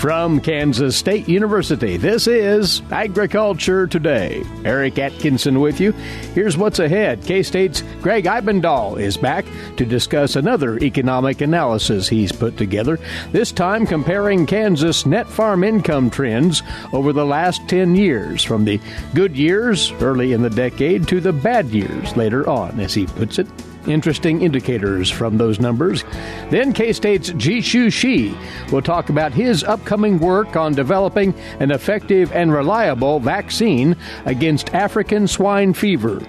From Kansas State University, this is Agriculture Today. Eric Atkinson with you. Here's what's ahead. K-State's Gregg Ibendahl is back to discuss another economic analysis he's put together, this time comparing Kansas net farm income trends over the last 10 years, from the good years early in the decade to the bad years later on, as he puts it. Interesting indicators from those numbers. Then K-State's Jishu Shi will talk about his upcoming work on developing an effective and reliable vaccine against African swine fever.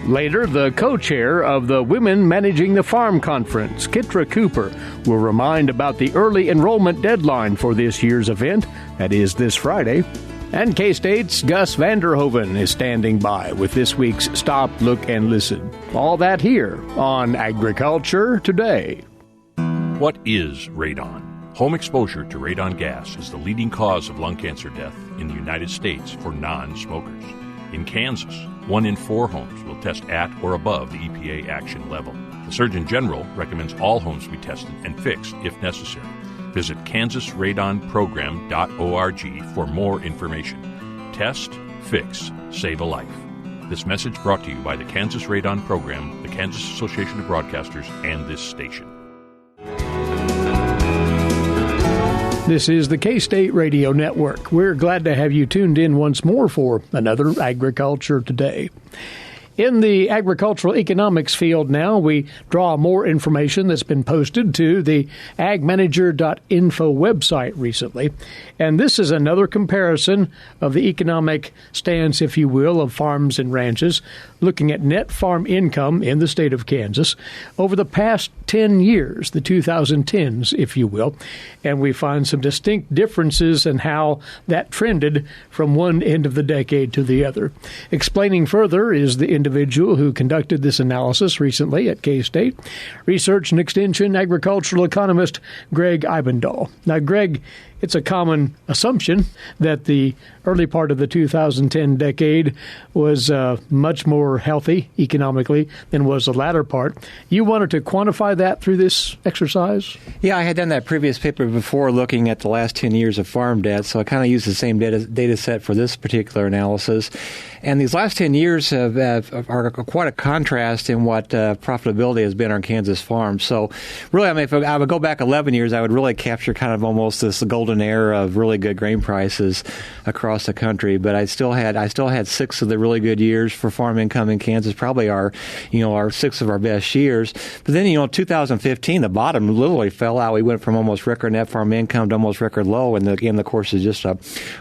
Later, the co-chair of the Women Managing the Farm Conference, Kitra Cooper, will remind about the early enrollment deadline for this year's event, that is this Friday. And K-State's Gus Vanderhoeven is standing by with this week's Stop, Look, and Listen. All that here on Agriculture Today. What is radon? Home exposure to radon gas is the leading cause of lung cancer death in the United States for non-smokers. In Kansas, 1 in 4 homes will test at or above the EPA action level. The Surgeon General recommends all homes be tested and fixed if necessary. Visit kansasradonprogram.org for more information. Test, fix, save a life. This message brought to you by the Kansas Radon Program, the Kansas Association of Broadcasters, and this station. This is the K-State Radio Network. We're glad to have you tuned in once more for another Agriculture Today. In the agricultural economics field now, we draw more information that's been posted to the agmanager.info website recently. And this is another comparison of the economic stance, if you will, of farms and ranches, looking at net farm income in the state of Kansas over the past 10 years, the 2010s, if you will. And we find some distinct differences in how that trended from one end of the decade to the other. Explaining further is the individual who conducted this analysis recently at K-State, Research and Extension agricultural economist Gregg Ibendahl. Now, Gregg, it's a common assumption that the early part of the 2010 decade was much more healthy economically than was the latter part. You wanted to quantify that through this exercise? Yeah, I had done that previous paper before looking at the last 10 years of farm debt, so I kind of used the same data set for this particular analysis. And these last 10 years are quite a contrast in what profitability has been on Kansas farms. So really, I mean, if I would go back 11 years, I would really capture kind of almost this golden era of really good grain prices across the country. But I still had 6 of the really good years for farm income in Kansas, probably our 6 of our best years. But then, 2015, the bottom literally fell out. We went from almost record net farm income to almost record low in the course of just a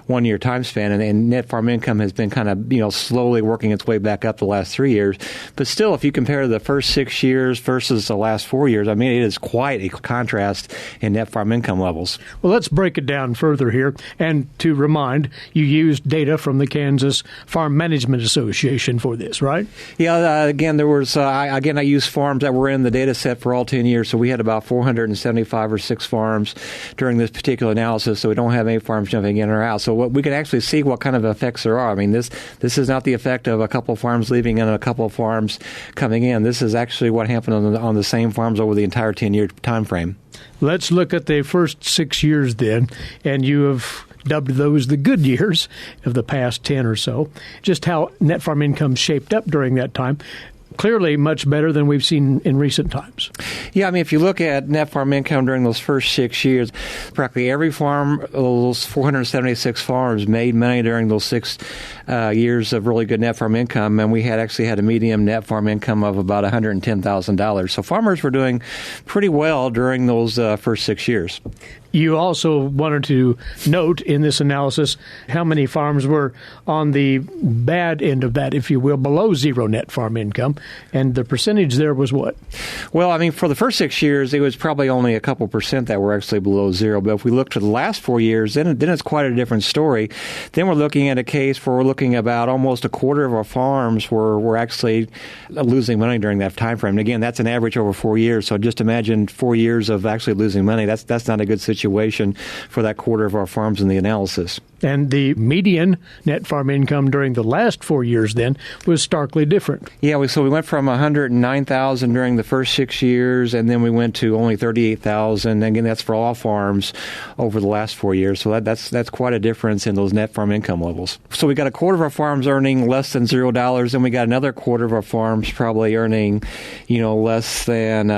1-year time span. And net farm income has been kind of, slowly working its way back up the last 3 years. But still, if you compare the first 6 years versus the last 4 years, I mean, it is quite a contrast in net farm income levels. Well, let's break it down further here. And to remind, you used data from the Kansas Farm Management Association for this, right? Yeah, again, there was, I used farms that were in the data set for all 10 years. So we had about 475 or 6 farms during this particular analysis. So we don't have any farms jumping in or out. So we can actually see what kind of effects there are. I mean, this is not the effect of a couple of farms leaving and a couple of farms coming in. This is actually what happened on the same farms over the entire 10-year time frame. Let's look at the first 6 years then, and you have dubbed those the good years of the past 10 or so. Just how net farm income shaped up during that time. Clearly much better than we've seen in recent times. Yeah, I mean, if you look at net farm income during those first 6 years, practically every farm, those 476 farms made money during those 6 years of really good net farm income, and we actually had a median net farm income of about $110,000. So farmers were doing pretty well during those first 6 years. You also wanted to note in this analysis how many farms were on the bad end of that, if you will, below zero net farm income, and the percentage there was what? Well, I mean, for the first 6 years, it was probably only a couple percent that were actually below zero. But if we look to the last 4 years, then it's quite a different story. Then we're looking at a case where we're looking about almost a quarter of our farms were actually losing money during that time frame. And again, that's an average over 4 years. So just imagine 4 years of actually losing money. That's not a good situation situation for that quarter of our farms in the analysis. And the median net farm income during the last 4 years then was starkly different. Yeah, so we went from $109,000 during the first 6 years, and then we went to only $38,000. Again, that's for all farms over the last 4 years. So that's quite a difference in those net farm income levels. So we got a quarter of our farms earning less than $0, and we got another quarter of our farms probably earning, less than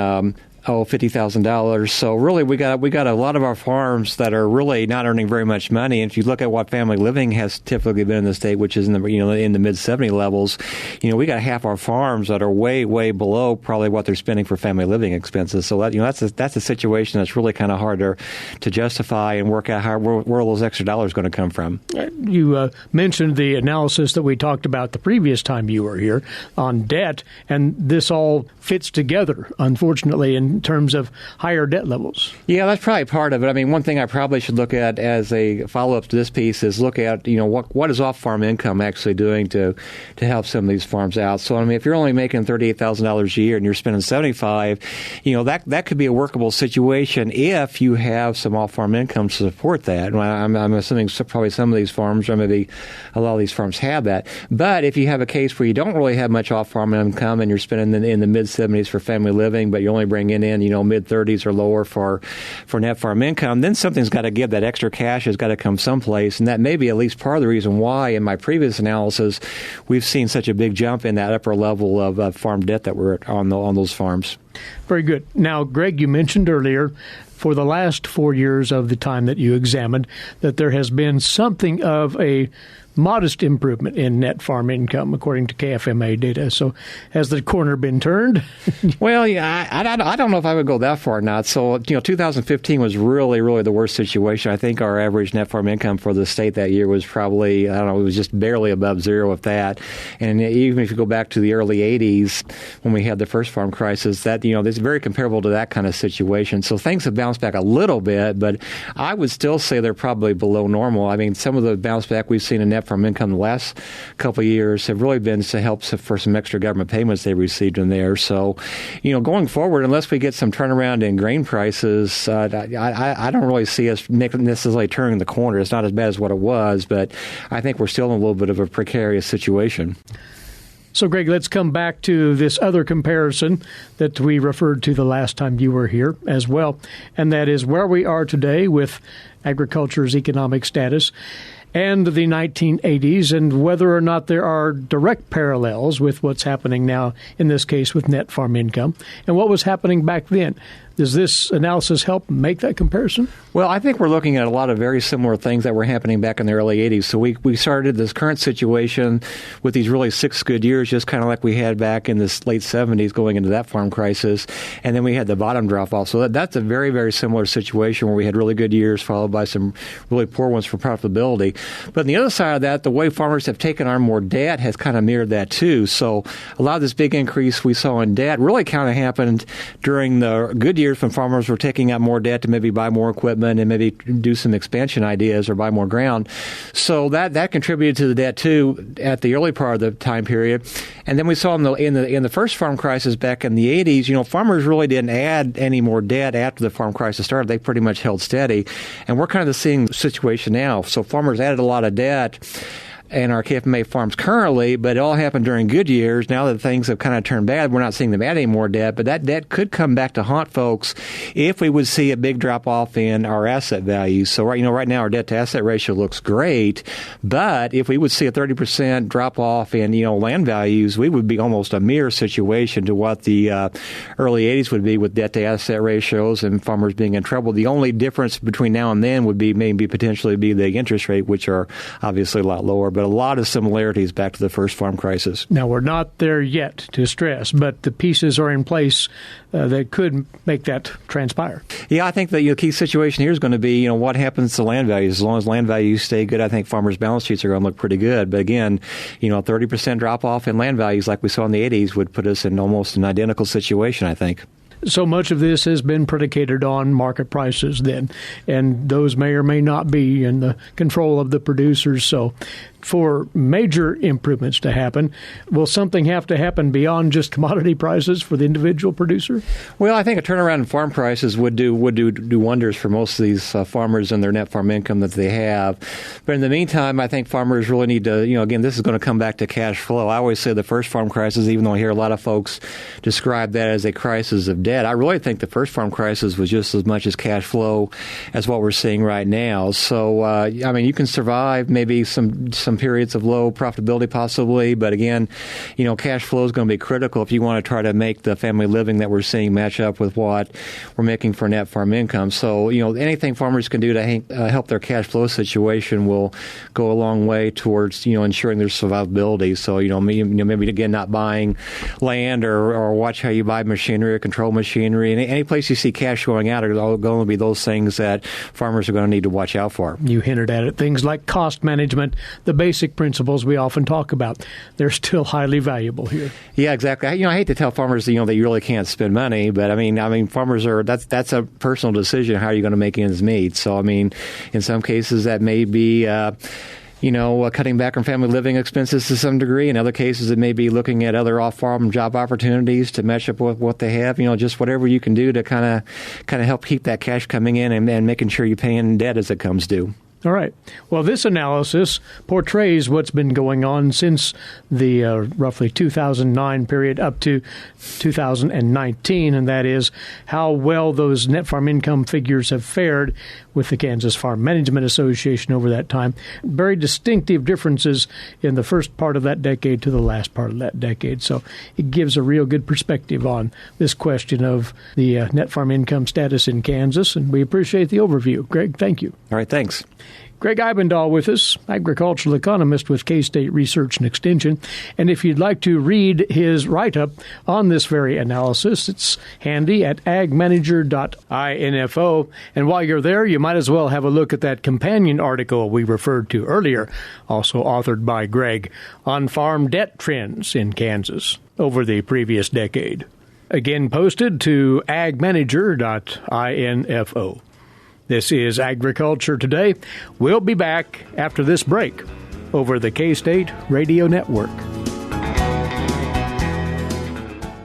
$50,000. So really, we got a lot of our farms that are really not earning very much money. And if you look at what family living has typically been in the state, which is in the mid 70 levels, we got half our farms that are way below probably what they're spending for family living expenses. So that's a situation that's really kind of hard to justify and work out where those extra dollars are going to come from. You mentioned the analysis that we talked about the previous time you were here on debt, and this all fits together, unfortunately, in terms of higher debt levels. Yeah, that's probably part of it. I mean, one thing I probably should look at as a follow-up to this piece is look at, what is off-farm income actually doing to help some of these farms out. So, I mean, if you're only making $38,000 a year and you're spending $75,000, that could be a workable situation if you have some off-farm income to support that. I'm assuming probably some of these farms, or maybe a lot of these farms have that. But if you have a case where you don't really have much off-farm income and you're spending in the mid-70s for family living, but you're only bringing in mid-30s or lower for net farm income, then something's got to give. That extra cash has got to come someplace, and that may be at least part of the reason why, in my previous analysis, we've seen such a big jump in that upper level of farm debt that we're on those farms. Very good. Now, Greg, you mentioned earlier, for the last 4 years of the time that you examined, that there has been something of a modest improvement in net farm income, according to KFMA data. So has the corner been turned? Well, yeah, I don't know if I would go that far or not. So, 2015 was really the worst situation. I think our average net farm income for the state that year was probably, it was just barely above zero, if that. And even if you go back to the early 80s, when we had the first farm crisis, that, it's very comparable to that kind of situation. So things have bounced back a little bit, but I would still say they're probably below normal. I mean, some of the bounce back we've seen in net farm income the last couple of years have really been to help for some extra government payments they received in there. So, going forward, unless we get some turnaround in grain prices, I don't really see us necessarily turning the corner. It's not as bad as what it was, but I think we're still in a little bit of a precarious situation. So, Greg, let's come back to this other comparison that we referred to the last time you were here as well, and that is where we are today with agriculture's economic status and the 1980s, and whether or not there are direct parallels with what's happening now, in this case with net farm income, and what was happening back then. Does this analysis help make that comparison? Well, I think we're looking at a lot of very similar things that were happening back in the early 80s. So we started this current situation with these really 6 good years, just kind of like we had back in the late 70s going into that farm crisis. And then we had the bottom drop off. So that's a very, very similar situation where we had really good years followed by some really poor ones for profitability. But on the other side of that, the way farmers have taken on more debt has kind of mirrored that too. So a lot of this big increase we saw in debt really kind of happened during the good years when farmers were taking out more debt to maybe buy more equipment and maybe do some expansion ideas or buy more ground. So that contributed to the debt too at the early part of the time period. And then we saw in the first farm crisis back in the 80s, farmers really didn't add any more debt after the farm crisis started. They pretty much held steady. And we're kind of seeing the situation now. So farmers added a lot of debt in our KFMA farms currently, but it all happened during good years. Now that things have kind of turned bad, we're not seeing them add any more debt, but that debt could come back to haunt folks if we would see a big drop-off in our asset values. So right now our debt-to-asset ratio looks great, but if we would see a 30% drop-off in land values, we would be almost a mirror situation to what the early 80s would be with debt-to-asset ratios and farmers being in trouble. The only difference between now and then would be maybe potentially be the interest rate, which are obviously a lot lower, but a lot of similarities back to the first farm crisis. Now, we're not there yet to stress, but the pieces are in place that could make that transpire. Yeah, I think the key situation here is going to be, what happens to land values. As long as land values stay good, I think farmers' balance sheets are going to look pretty good. But again, 30% drop-off in land values like we saw in the 80s would put us in almost an identical situation, I think. So much of this has been predicated on market prices then, and those may or may not be in the control of the producers. So for major improvements to happen, will something have to happen beyond just commodity prices for the individual producer? Well, I think a turnaround in farm prices would do wonders for most of these farmers and their net farm income that they have. But in the meantime, I think farmers really need to, again, this is going to come back to cash flow. I always say the first farm crisis, even though I hear a lot of folks describe that as a crisis of debt, I really think the first farm crisis was just as much as cash flow as what we're seeing right now. So, you can survive maybe some periods of low profitability possibly, but again, cash flow is going to be critical if you want to try to make the family living that we're seeing match up with what we're making for net farm income. So, anything farmers can do to help their cash flow situation will go a long way towards, ensuring their survivability. So, maybe again, not buying land or watch how you buy machinery or control machinery. And any place you see cash going out are going to be those things that farmers are going to need to watch out for. You hinted at it. Things like cost management, the basic principles we often talk about, they're still highly valuable here. Yeah, exactly. I hate to tell farmers that you really can't spend money, but I mean farmers are that's a personal decision. How are you going to make ends meet? So in some cases that may be cutting back on family living expenses to some degree. In other cases, it may be looking at other off-farm job opportunities to match up with what they have. Just whatever you can do to kind of help keep that cash coming in and making sure you're paying debt as it comes due. All right. Well, this analysis portrays what's been going on since the roughly 2009 period up to 2019, and that is how well those net farm income figures have fared with the Kansas Farm Management Association over that time. Very distinctive differences in the first part of that decade to the last part of that decade. So it gives a real good perspective on this question of the net farm income status in Kansas, and we appreciate the overview. Gregg, thank you. All right, thanks. Gregg Ibendahl with us, agricultural economist with K-State Research and Extension. And if you'd like to read his write-up on this very analysis, it's handy at agmanager.info. And while you're there, you might as well have a look at that companion article we referred to earlier, also authored by Gregg, on farm debt trends in Kansas over the previous decade. Again, posted to agmanager.info. This is Agriculture Today. We'll be back after this break over the K-State Radio Network.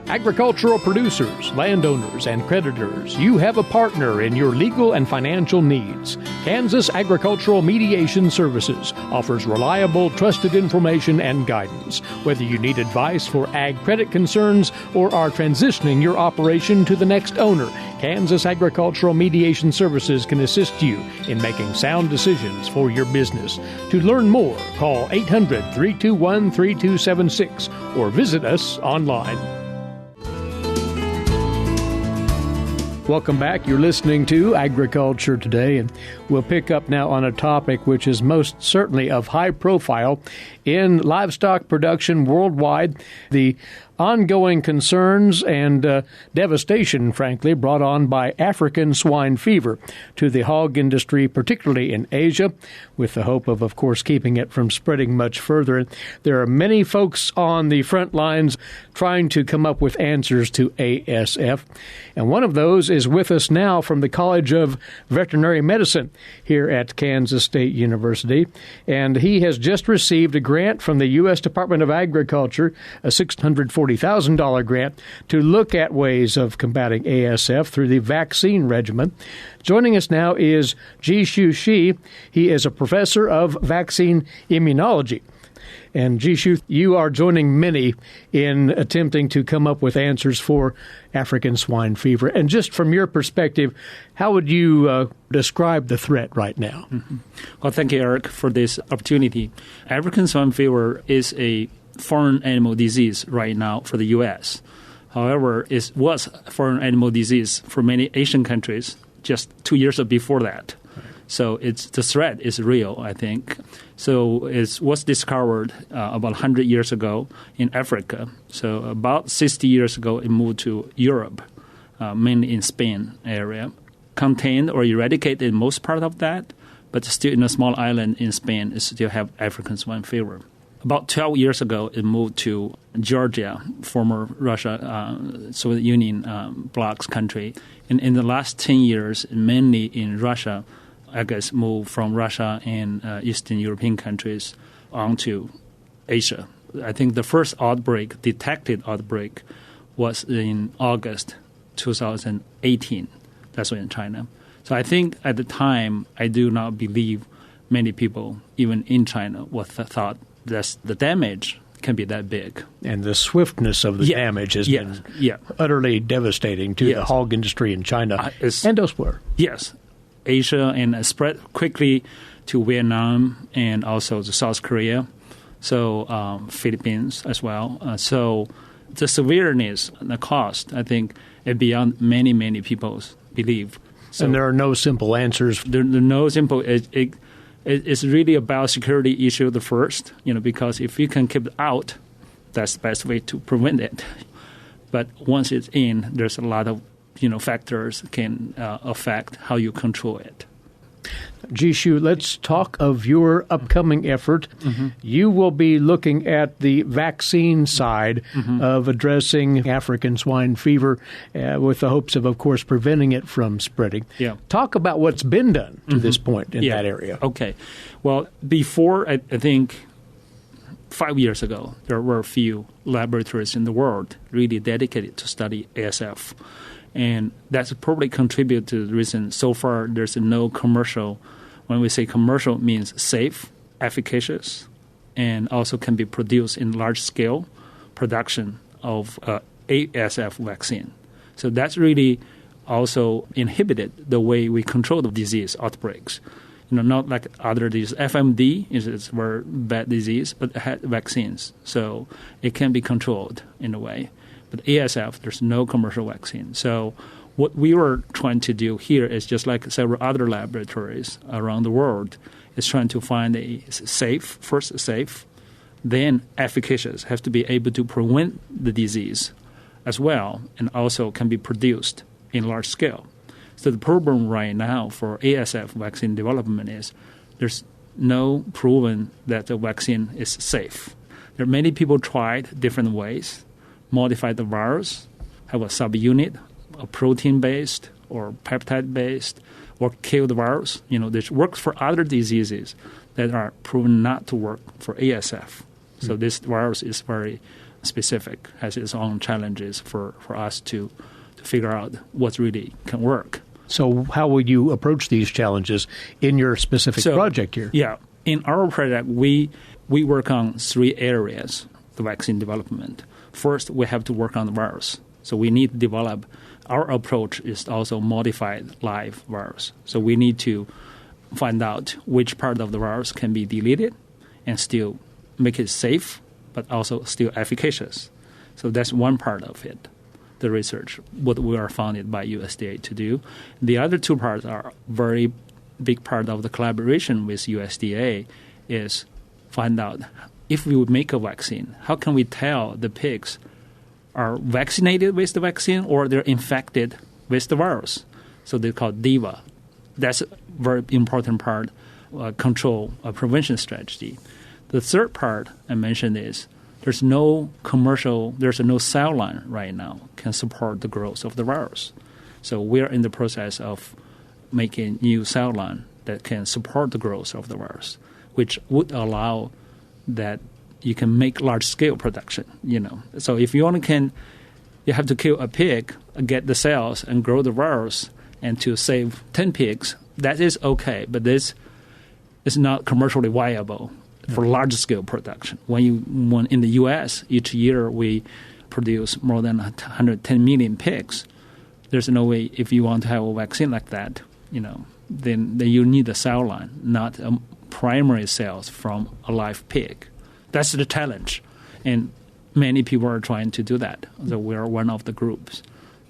Agricultural producers, landowners, and creditors, you have a partner in your legal and financial needs. Kansas Agricultural Mediation Services offers reliable, trusted information and guidance. Whether you need advice for ag credit concerns or are transitioning your operation to the next owner, Kansas Agricultural Mediation Services can assist you in making sound decisions for your business. To learn more, call 800-321-3276 or visit us online. Welcome back. You're listening to Agriculture Today, and we'll pick up now on a topic which is most certainly of high profile in livestock production worldwide, the ongoing concerns and devastation, frankly, brought on by African swine fever to the hog industry, particularly in Asia, with the hope of course, keeping it from spreading much further. There are many folks on the front lines trying to come up with answers to ASF, and one of those is with us now from the College of Veterinary Medicine here at Kansas State University, and he has just received a grant from the U.S. Department of Agriculture, a $640,000 grant, to look at ways of combating ASF through the vaccine regimen. Joining us now is Jishu Shi. He is a professor of vaccine immunology. And Jishu, you are joining many in attempting to come up with answers for African swine fever. And just from your perspective, how would you describe the threat right now? Mm-hmm. Well, thank you, Eric, for this opportunity. African swine fever is a foreign animal disease right now for the U.S. However, it was a foreign animal disease for many Asian countries just 2 years before that. So the threat is real, I think. So it was discovered about 100 years ago in Africa. So about 60 years ago, it moved to Europe, mainly in Spain area. Contained or eradicated most part of that, but still in a small island in Spain, it still have African swine fever. About 12 years ago, it moved to Georgia, former Russia, Soviet Union bloc's country. And in the last 10 years, mainly in Russia, I guess moved from Russia and Eastern European countries onto Asia. I think the first detected outbreak, was in August 2018. That's in China. So I think at the time, I do not believe many people, even in China, thought that the damage can be that big. And the swiftness of the damage has been utterly devastating to the hog industry in China and elsewhere. Yes. Asia, and spread quickly to Vietnam and also to South Korea, so Philippines as well. So the severeness and the cost, I think, is beyond many, many people's belief. So and there are no simple answers. There are no simple. It's really about security issue the first, because if you can keep it out, that's the best way to prevent it. But once it's in, there's a lot of factors can affect how you control it. Jishu, let's talk of your upcoming effort. Mm-hmm. You will be looking at the vaccine side of addressing African swine fever with the hopes of course, preventing it from spreading. Yeah. Talk about what's been done to this point in that area. Okay. Well, before, I think 5 years ago, there were a few laboratories in the world really dedicated to study ASF. And that's probably contributed to the reason so far there's no commercial. When we say commercial, it means safe, efficacious, and also can be produced in large-scale production of ASF vaccine. So that's really also inhibited the way we control the disease outbreaks. Not like other diseases. FMD is a very bad disease, but it had vaccines. So it can be controlled in a way. But ASF, there's no commercial vaccine. So what we were trying to do here is just like several other laboratories around the world, is trying to find a safe, then efficacious, have to be able to prevent the disease as well, and also can be produced in large scale. So the problem right now for ASF vaccine development is there's no proven that the vaccine is safe. There are many people tried different ways, modify the virus, have a subunit, a protein-based or peptide-based, or kill the virus. This works for other diseases that are proven not to work for ASF. So this virus is very specific, has its own challenges for us to figure out what really can work. So how would you approach these challenges in your specific project here? Yeah. In our project, we work on 3 areas, the vaccine development. First, we have to work on the virus. So we need to develop, our approach is also modified live virus. So we need to find out which part of the virus can be deleted and still make it safe, but also still efficacious. So that's one part of it, the research, what we are funded by USDA to do. The other 2 parts are very big part of the collaboration with USDA is find out if we would make a vaccine, how can we tell the pigs are vaccinated with the vaccine or they're infected with the virus? So they call DIVA. That's a very important part, control, prevention strategy. The third part I mentioned is there's no cell line right now can support the growth of the virus. So we're in the process of making new cell line that can support the growth of the virus, which would allow that you can make large-scale production, So if you you have to kill a pig, get the cells, and grow the virus, and to save 10 pigs, that is okay, but this is not commercially viable for large-scale production. When in the U.S., each year we produce more than 110 million pigs. There's no way if you want to have a vaccine like that, then you need a cell line, not primary cells from a live pig. That's the challenge, and many people are trying to do that. So we are one of the groups.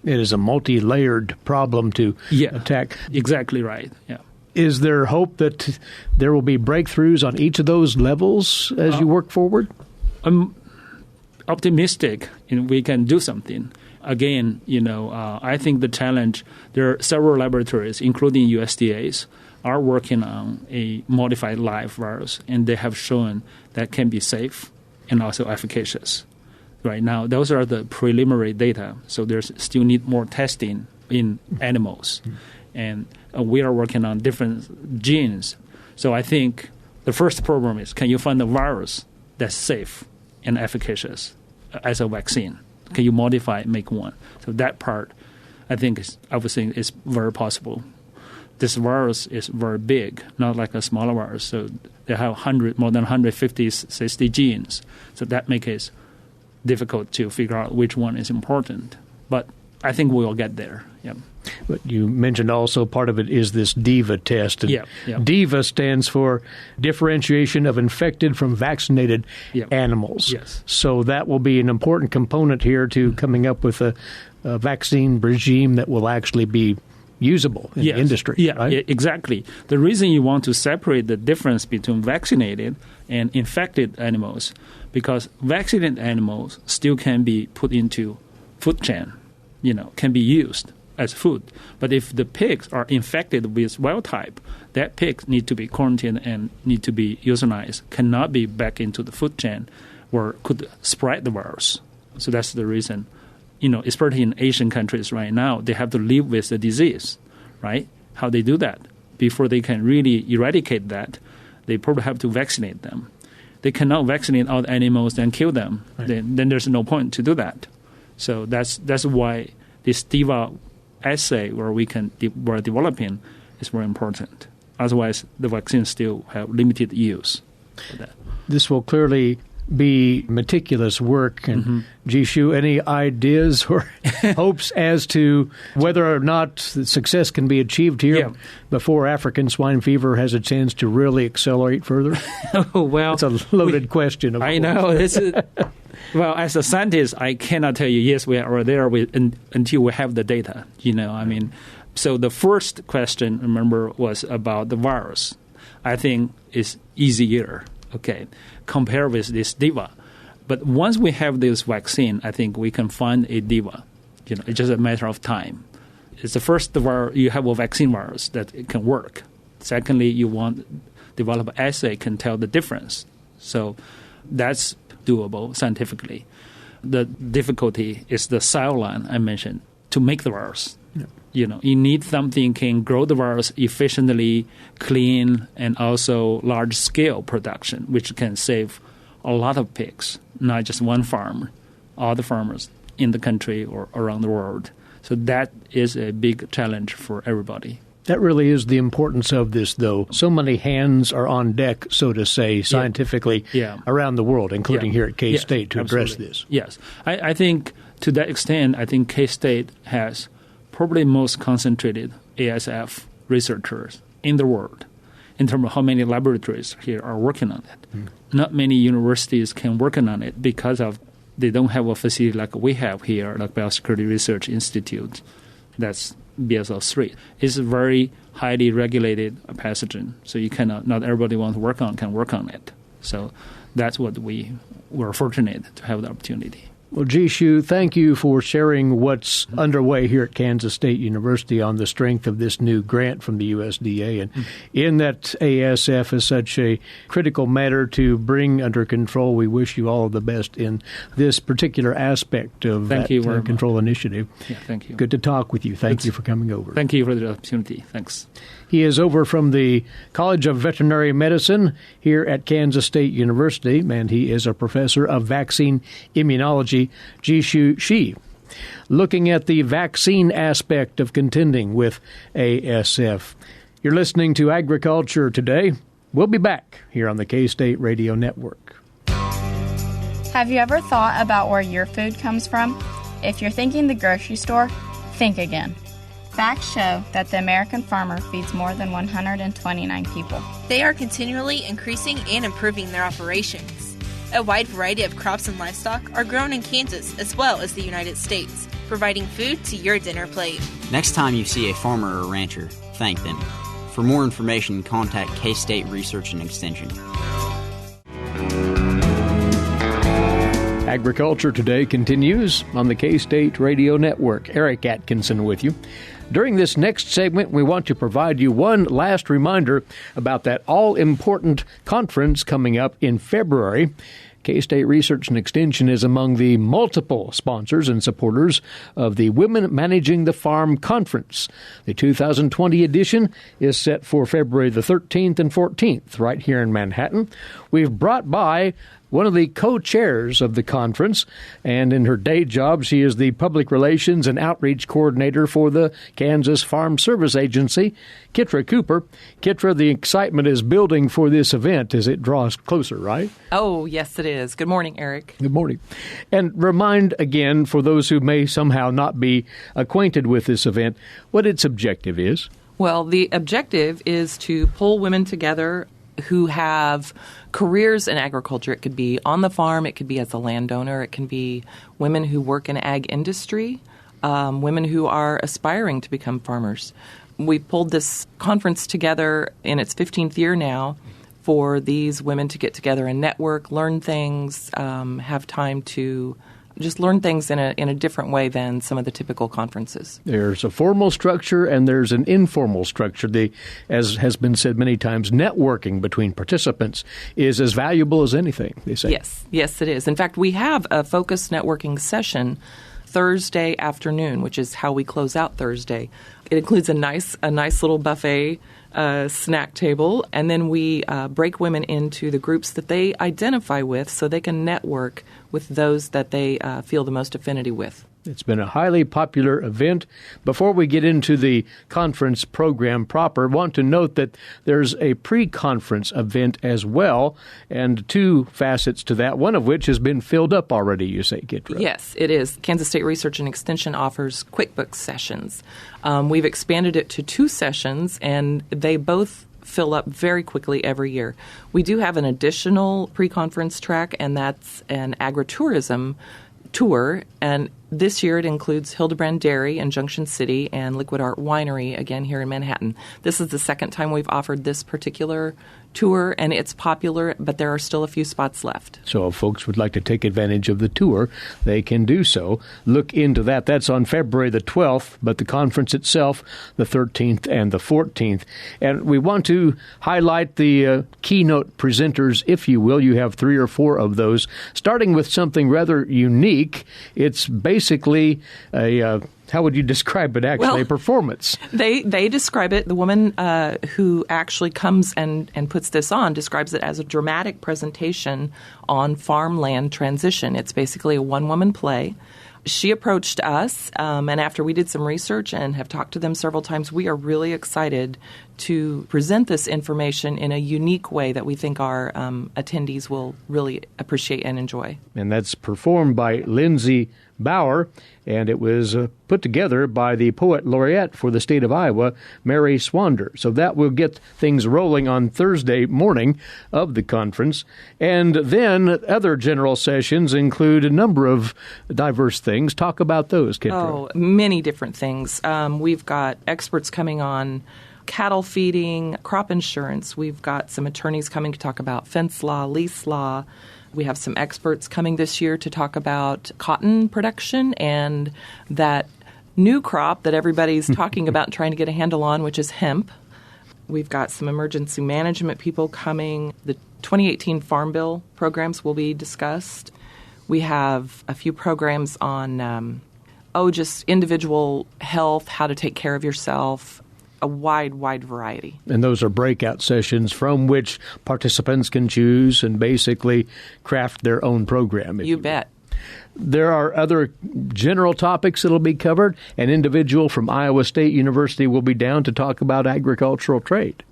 It is a multi-layered problem to attack. Exactly right, yeah. Is there hope that there will be breakthroughs on each of those levels as you work forward? I'm optimistic we can do something. Again, I think the challenge, there are several laboratories, including USDA's, are working on a modified live virus, and they have shown that can be safe and also efficacious. Right now, those are the preliminary data, so there's still need more testing in animals. And we are working on different genes. So I think The first problem is, can you find a virus that's safe and efficacious as a vaccine? Can you modify it, make one? So that part, I think, is very possible. This virus is very big, not like a smaller virus. So they have more than 150, 60 genes. So that makes it difficult to figure out which one is important. But I think we will get there. Yeah. But you mentioned also part of it is this DIVA test. And DIVA stands for differentiation of infected from vaccinated animals. Yes. So that will be an important component here to coming up with a vaccine regime that will actually be usable in the industry. Yeah, right? Exactly. The reason you want to separate the difference between vaccinated and infected animals, because vaccinated animals still can be put into food chain, can be used as food. But if the pigs are infected with wild type, that pig need to be quarantined and need to be euthanized, cannot be back into the food chain or could spread the virus. So that's the reason, especially in Asian countries right now, they have to live with the disease, right? How they do that? Before they can really eradicate that, they probably have to vaccinate them. They cannot vaccinate all the animals and kill them. Right. Then there's no point to do that. So that's why this DIVA assay we're developing is very important. Otherwise, the vaccines still have limited use for that. This will clearly be meticulous work. And Jishu, any ideas or hopes as to whether or not success can be achieved here before African swine fever has a chance to really accelerate further? Well, it's a loaded question. I know. Well, as a scientist, I cannot tell you, yes, we are there until we have the data. So the first question, remember, was about the virus. I think it's easier, compared with this DIVA. But once we have this vaccine, I think we can find a DIVA. It's just a matter of time. It's the first virus, you have a vaccine virus that it can work. Secondly, you want develop an assay can tell the difference. So that's doable scientifically. The difficulty is the cell line I mentioned to make the virus. You need something can grow the virus efficiently, clean, and also large-scale production, which can save a lot of pigs, not just one farm, all the farmers in the country or around the world. So that is a big challenge for everybody. That really is the importance of this, though. So many hands are on deck, so to say, scientifically around the world, including here at K-State, to address this. Yes. I think to that extent, I think K-State has probably most concentrated ASF researchers in the world in terms of how many laboratories here are working on it. Not many universities can work on it because of they don't have a facility like we have here, like Biosecurity Research Institute. That's BSL-3. It's a very highly regulated pathogen, so you cannot. Not everybody wants to can work on it. So that's what we're fortunate to have the opportunity. Well, Jishu, thank you for sharing what's underway here at Kansas State University on the strength of this new grant from the USDA. And in that ASF is such a critical matter to bring under control, we wish you all of the best in this particular aspect of that control initiative. Yeah, thank you. Good to talk with you. Thank you for coming over. Thank you for the opportunity. Thanks. He is over from the College of Veterinary Medicine here at Kansas State University, and he is a professor of vaccine immunology, Jishu Shi, looking at the vaccine aspect of contending with ASF. You're listening to Agriculture Today. We'll be back here on the K-State Radio Network. Have you ever thought about where your food comes from? If you're thinking the grocery store, think again. Facts show that the American farmer feeds more than 129 people. They are continually increasing and improving their operations. A wide variety of crops and livestock are grown in Kansas as well as the United States, providing food to your dinner plate. Next time you see a farmer or rancher, thank them. For more information, contact K-State Research and Extension. Agriculture Today continues on the K-State Radio Network. Eric Atkinson with you. During this next segment, we want to provide you one last reminder about that all-important conference coming up in February. K-State Research and Extension is among the multiple sponsors and supporters of the Women Managing the Farm Conference. The 2020 edition is set for February the 13th and 14th right here in Manhattan. We've brought by one of the co-chairs of the conference, and in her day job, she is the Public Relations and Outreach Coordinator for the Kansas Farm Service Agency, Kitra Cooper. Kitra, the excitement is building for this event as it draws closer, right? Oh, yes, it is. Good morning, Eric. Good morning. And remind again, for those who may somehow not be acquainted with this event, what its objective is. Well, the objective is to pull women together who have careers in agriculture. It could be on the farm, it could be as a landowner, it can be women who work in ag industry, women who are aspiring to become farmers. We pulled this conference together in its 15th year now for these women to get together and network, learn things, have time to just learn things in a different way than some of the typical conferences. There's a formal structure and there's an informal structure. As has been said many times, networking between participants is as valuable as anything, they say. Yes, it is. In fact, we have a focused networking session Thursday afternoon, which is how we close out Thursday. It includes a nice little buffet snack table, and then we break women into the groups that they identify with so they can network with those that they feel the most affinity with. It's been a highly popular event. Before we get into the conference program proper, I want to note that there's a pre-conference event as well, and two facets to that, one of which has been filled up already, you say, Kitra. Yes, it is. Kansas State Research and Extension offers QuickBooks sessions. We've expanded it to 2 sessions, and they both fill up very quickly every year. We do have an additional pre-conference track, and that's an agritourism tour, and this year it includes Hildebrand Dairy in Junction City and Liquid Art Winery, again here in Manhattan. This is the second time we've offered this particular tour, and it's popular, but there are still a few spots left. So if folks would like to take advantage of the tour, they can do so. Look into that. That's on February the 12th, but the conference itself, the 13th and the 14th. And we want to highlight the keynote presenters, if you will. You have 3 or 4 of those, starting with something rather unique. It's basically a how would you describe it, actually, a performance? They describe it, the woman who actually comes and puts this on describes it as a dramatic presentation on farmland transition. It's basically a one-woman play. She approached us, and after we did some research and have talked to them several times, we are really excited to present this information in a unique way that we think our attendees will really appreciate and enjoy. And that's performed by Lindsay Bauer, and it was put together by the Poet Laureate for the state of Iowa, Mary Swander. So that will get things rolling on Thursday morning of the conference. And then other general sessions include a number of diverse things. Talk about those, Kitra. Oh, many different things. We've got experts coming on cattle feeding, crop insurance. We've got some attorneys coming to talk about fence law, lease law. We have some experts coming this year to talk about cotton production and that new crop that everybody's talking about and trying to get a handle on, which is hemp. We've got some emergency management people coming. The 2018 Farm Bill programs will be discussed. We have a few programs on, just individual health, how to take care of yourself, a wide variety. And those are breakout sessions from which participants can choose and basically craft their own program. You bet. There are other general topics that will be covered. An individual from Iowa State University will be down to talk about agricultural trade.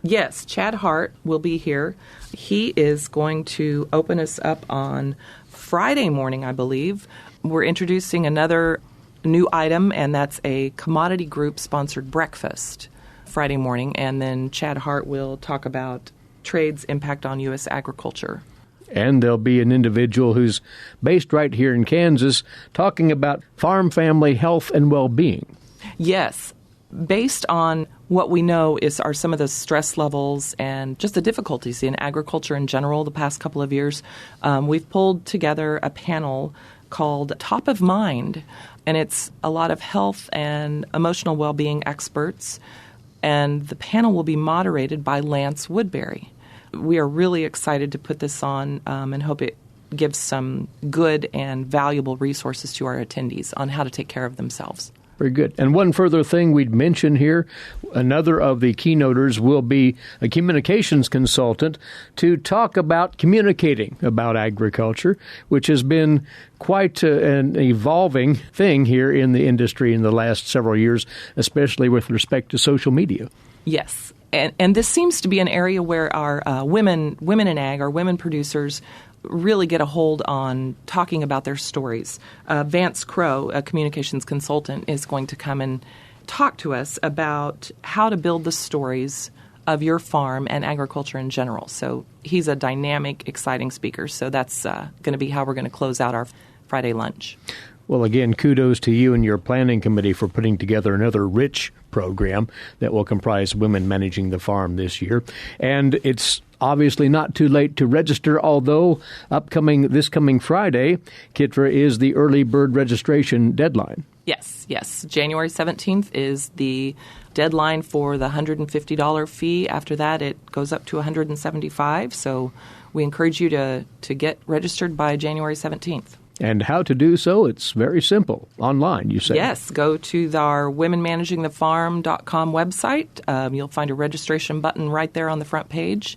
Yes, Chad Hart will be here. He is going to open us up on Friday morning, I believe. We're introducing another new item, and that's a commodity group sponsored breakfast Friday morning, and then Chad Hart will talk about trade's impact on U.S. agriculture. And there'll be an individual who's based right here in Kansas talking about farm family health and well-being. Yes. Based on what we know are some of the stress levels and just the difficulties in agriculture in general the past couple of years, we've pulled together a panel called Top of Mind, and it's a lot of health and emotional well-being experts, and the panel will be moderated by Lance Woodbury. We are really excited to put this on and hope it gives some good and valuable resources to our attendees on how to take care of themselves. Very good. And one further thing we'd mention here, another of the keynoters will be a communications consultant to talk about communicating about agriculture, which has been quite an evolving thing here in the industry in the last several years, especially with respect to social media. Yes. And this seems to be an area where our women in ag, our women producers, really get a hold on talking about their stories. Vance Crow, a communications consultant, is going to come and talk to us about how to build the stories of your farm and agriculture in general. So he's a dynamic, exciting speaker. So that's going to be how we're going to close out our Friday lunch. Well, again, kudos to you and your planning committee for putting together another rich program that will comprise women managing the farm this year. And it's obviously not too late to register, although this coming Friday, Kitra, is the early bird registration deadline. Yes. January 17th is the deadline for the $150 fee. After that, it goes up to $175. So we encourage you to get registered by January 17th. And how to do so? It's very simple. Online, you say? Yes. Go to our womenmanagingthefarm.com website. You'll find a registration button right there on the front page.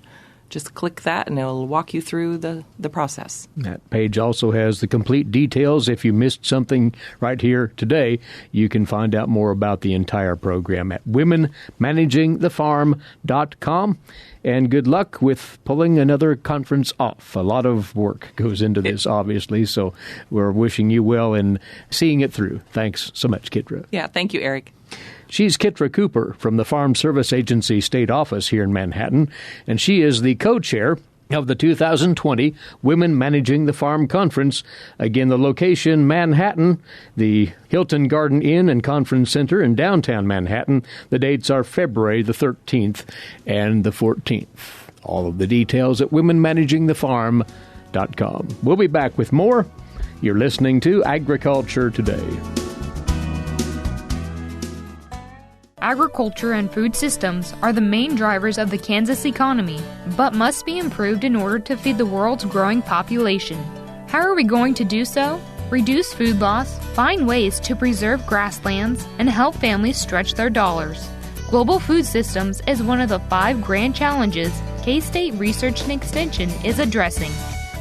Just click that, and it'll walk you through the process. That page also has the complete details. If you missed something right here today, you can find out more about the entire program at womenmanagingthefarm.com. And good luck with pulling another conference off. A lot of work goes into this, obviously, so we're wishing you well in seeing it through. Thanks so much, Kitra. Yeah, thank you, Eric. She's Kitra Cooper from the Farm Service Agency State Office here in Manhattan, and she is the co-chair of the 2020 Women Managing the Farm Conference. Again, the location, Manhattan, the Hilton Garden Inn and Conference Center in downtown Manhattan. The dates are February the 13th and the 14th. All of the details at womenmanagingthefarm.com. We'll be back with more. You're listening to Agriculture Today. Agriculture and food systems are the main drivers of the Kansas economy, but must be improved in order to feed the world's growing population. How are we going to do so? Reduce food loss, find ways to preserve grasslands, and help families stretch their dollars. Global food systems is one of the 5 grand challenges K-State Research and Extension is addressing.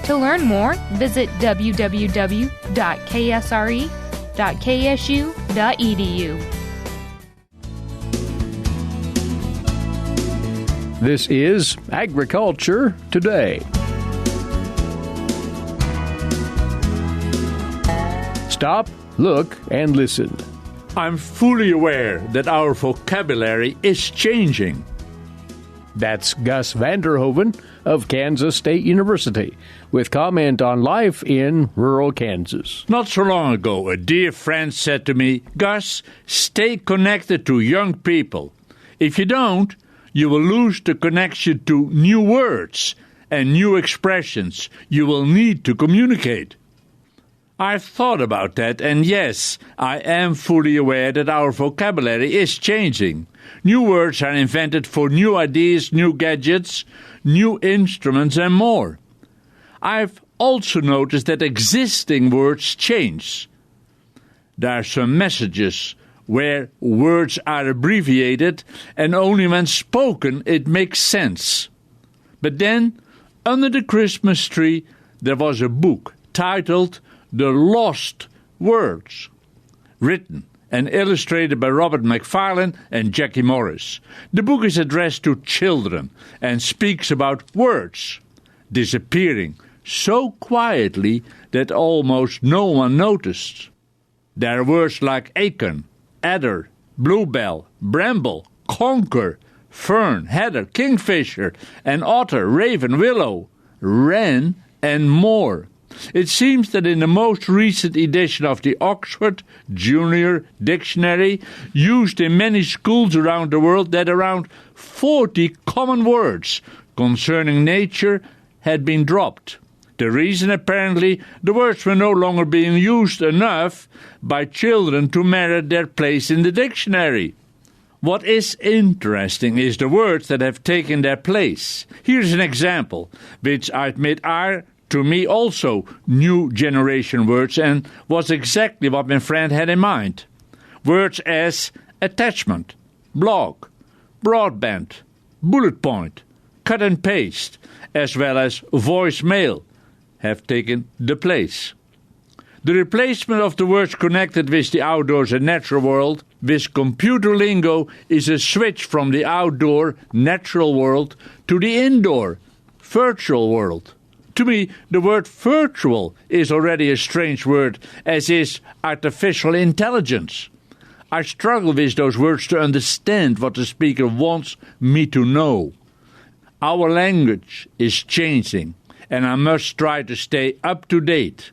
To learn more, visit www.ksre.ksu.edu. This is Agriculture Today. Stop, look, and listen. I'm fully aware that our vocabulary is changing. That's Gus Vanderhoeven of Kansas State University with comment on life in rural Kansas. Not so long ago, a dear friend said to me, "Gus, stay connected to young people. If you don't, you will lose the connection to new words and new expressions you will need to communicate." I've thought about that, and yes, I am fully aware that our vocabulary is changing. New words are invented for new ideas, new gadgets, new instruments, and more. I've also noticed that existing words change. There are some messages where words are abbreviated and only when spoken it makes sense. But then, under the Christmas tree, there was a book titled The Lost Words, written and illustrated by Robert McFarlane and Jackie Morris. The book is addressed to children and speaks about words disappearing so quietly that almost no one noticed. There are words like acorn, adder, bluebell, bramble, conker, fern, heather, kingfisher, and otter, raven, willow, wren, and more. It seems that in the most recent edition of the Oxford Junior Dictionary, used in many schools around the world, that around 40 common words concerning nature had been dropped. The reason, apparently, the words were no longer being used enough by children to merit their place in the dictionary. What is interesting is the words that have taken their place. Here's an example, which I admit are To me also new generation words, and was exactly what my friend had in mind. Words as attachment, blog, broadband, bullet point, cut and paste, as well as voicemail have taken the place. The replacement of the words connected with the outdoors and natural world with computer lingo is a switch from the outdoor, natural world to the indoor, virtual world. To me, the word virtual is already a strange word, as is artificial intelligence. I struggle with those words to understand what the speaker wants me to know. Our language is changing, and I must try to stay up to date.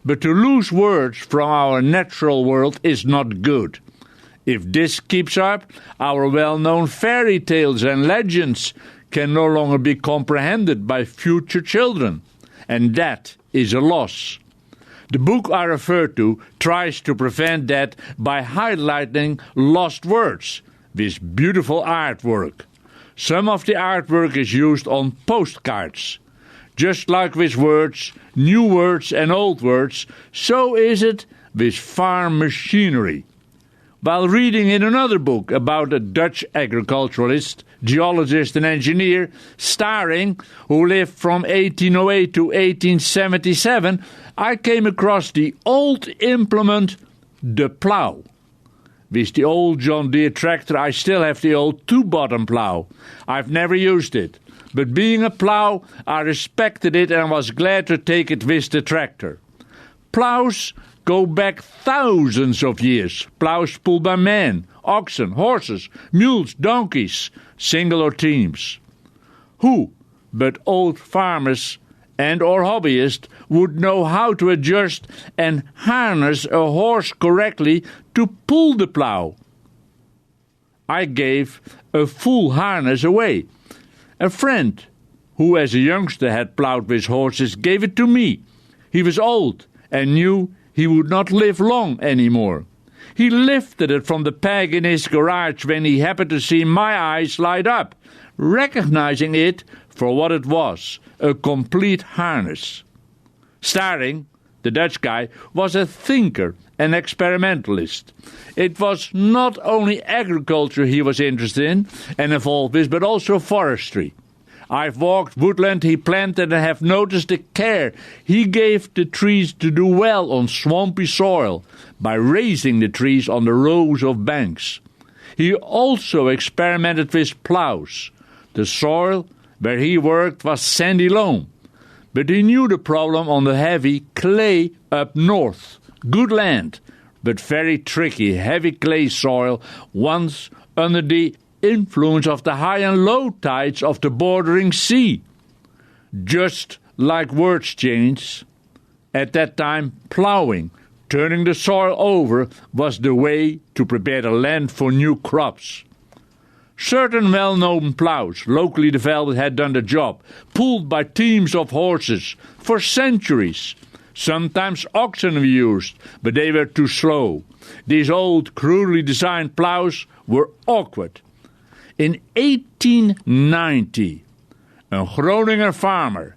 But to lose words from our natural world is not good. If this keeps up, our well-known fairy tales and legends can no longer be comprehended by future children, and that is a loss. The book I refer to tries to prevent that by highlighting lost words with beautiful artwork. Some of the artwork is used on postcards. Just like with words, new words and old words, so is it with farm machinery. While reading in another book about a Dutch agriculturalist, geologist and engineer, Staring, who lived from 1808 to 1877, I came across the old implement, the plough. With the old John Deere tractor, I still have the old two-bottom plough. I've never used it. But being a plough, I respected it and was glad to take it with the tractor. Ploughs go back thousands of years. Ploughs pulled by men, oxen, horses, mules, donkeys, single or teams. Who but old farmers and or hobbyists would know how to adjust and harness a horse correctly to pull the plough? I gave a full harness away. A friend, who as a youngster had ploughed with horses, gave it to me. He was old and knew he would not live long anymore. He lifted it from the peg in his garage when he happened to see my eyes light up, recognizing it for what it was, a complete harness. Staring, the Dutch guy, was a thinker and experimentalist. It was not only agriculture he was interested in and involved with, but also forestry. I've walked woodland he planted and have noticed the care he gave the trees to do well on swampy soil by raising the trees on the rows of banks. He also experimented with ploughs. The soil where he worked was sandy loam, but he knew the problem on the heavy clay up north. Good land, but very tricky, heavy clay soil once under the influence of the high and low tides of the bordering sea. Just like words change, at that time ploughing, turning the soil over, was the way to prepare the land for new crops. Certain well-known ploughs, locally developed, had done the job, pulled by teams of horses for centuries. Sometimes oxen were used, but they were too slow. These old, crudely designed ploughs were awkward. In 1890, a Groninger farmer,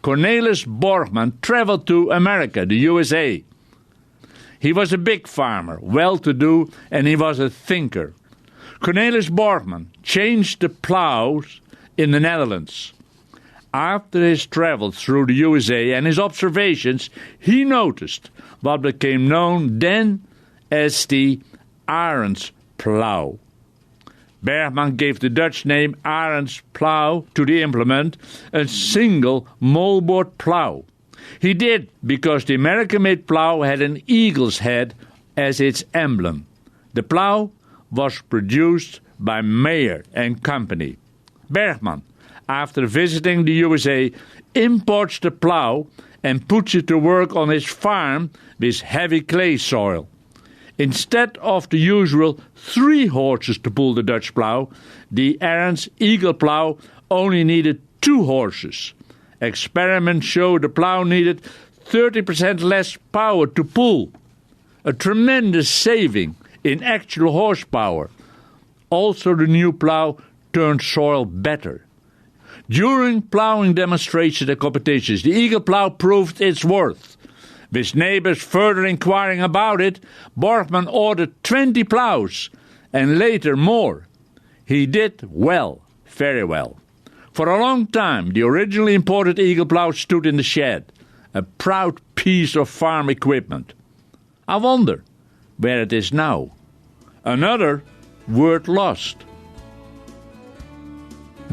Cornelis Borgman, traveled to America, the USA. He was a big farmer, well-to-do, and he was a thinker. Cornelis Borgman changed the ploughs in the Netherlands. After his travels through the USA and his observations, he noticed what became known then as the Arends plough. Bergman gave the Dutch name Arends plough to the implement, a single moldboard plough. He did because the American-made plough had an eagle's head as its emblem. The plough was produced by Meyer and Company. Bergman, after visiting the USA, imports the plough and puts it to work on his farm with heavy clay soil. Instead of the usual 3 horses to pull the Dutch plough, the Arends Eagle plough only needed 2 horses. Experiments showed the plough needed 30% less power to pull, a tremendous saving in actual horsepower. Also, the new plough turned soil better. During plowing demonstrations and competitions, the Eagle plow proved its worth. With neighbors further inquiring about it, Borgman ordered 20 plows, and later more. He did well, very well. For a long time, the originally imported Eagle plow stood in the shed, a proud piece of farm equipment. I wonder where it is now. Another word lost.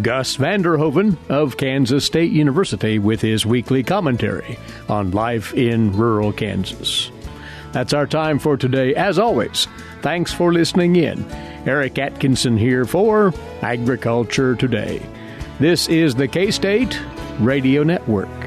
Gus Vander Hoeven of Kansas State University with his weekly commentary on life in rural Kansas. That's our time for today. As always, thanks for listening in. Eric Atkinson here for Agriculture Today. This is the K-State Radio Network.